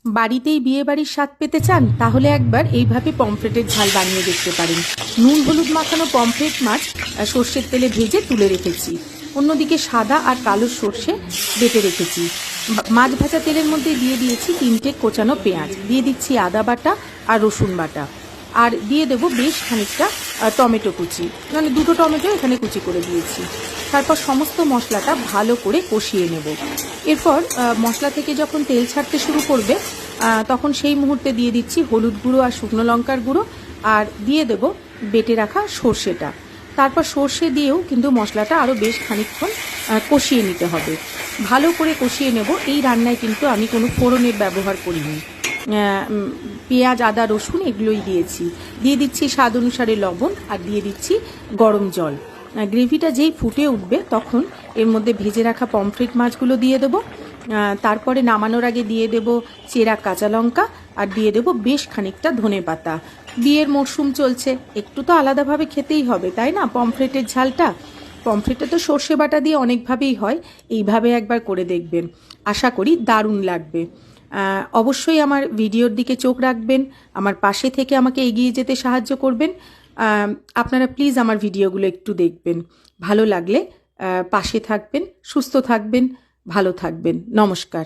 বাড়িতেই বিয়ে বাড়ির স্বাদ পেতে চান তাহলে একবার এইভাবে পমফ্রেটের ঝাল বানিয়ে দেখতে পারেন। নুন হলুদ মাখানো পমফ্রেট মাছ সর্ষের তেলে ভেজে তুলে রেখেছি। অন্যদিকে সাদা আর কালো সর্ষে বেটে রেখেছি। মাছ ভাজা তেলের মধ্যে দিয়ে দিয়েছি 3টে কোচানো পেঁয়াজ, দিয়ে দিচ্ছি আদা বাটা আর রসুন বাটা, আর দিয়ে দেবো বেশ খানিকটা টমেটো কুচি, মানে 2টো টমেটো এখানে কুচি করে দিয়েছি। তারপর সমস্ত মশলাটা ভালো করে কষিয়ে নেব। এরপর মশলা থেকে যখন তেল ছাড়তে শুরু করবে তখন সেই মুহূর্তে দিয়ে দিচ্ছি হলুদ গুঁড়ো আর শুকনো লঙ্কার গুঁড়ো, আর দিয়ে দেব বেটে রাখা সর্ষেটা। তারপর সর্ষে দিয়েও কিন্তু মশলাটা আরও বেশ খানিকক্ষণ কষিয়ে নিতে হবে। ভালো করে কষিয়ে নেব। এই রান্নায় কিন্তু আমি কোনো ফোড়নের ব্যবহার করিনি। পেঁয়াজ আদা রসুন এগুলোই দিয়েছি। দিয়ে দিচ্ছি স্বাদ অনুসারে লবণ, আর দিয়ে দিচ্ছি গরম জল। গ্রেভিটা যেই ফুটে উঠবে তখন এর মধ্যে ভেজে রাখা পমফ্রেট মাছগুলো দিয়ে দেবো। তারপরে নামানোর আগে দিয়ে দেব চেরা কাঁচা লঙ্কা, আর দিয়ে দেব বেশ খানিকটা ধনেপাতা। বিয়ের মরশুম চলছে, একটু তো আলাদাভাবে খেতেই হবে, তাই না? পমফ্রেটের ঝালটা, পমফ্রেটে তো সর্ষে বাটা দিয়ে অনেকভাবেই হয়, এইভাবে একবার করে দেখবেন, আশা করি দারুণ লাগবে। অবশ্যই আমার ভিডিওর দিকে চোখ রাখবেন, আমার পাশে থেকে আমাকে এগিয়ে যেতে সাহায্য করবেন। আপনারা প্লিজ আমার ভিডিওগুলো একটু দেখবেন, ভালো লাগলে পাশে থাকবেন, সুস্থ থাকবেন, ভালো থাকবেন। নমস্কার।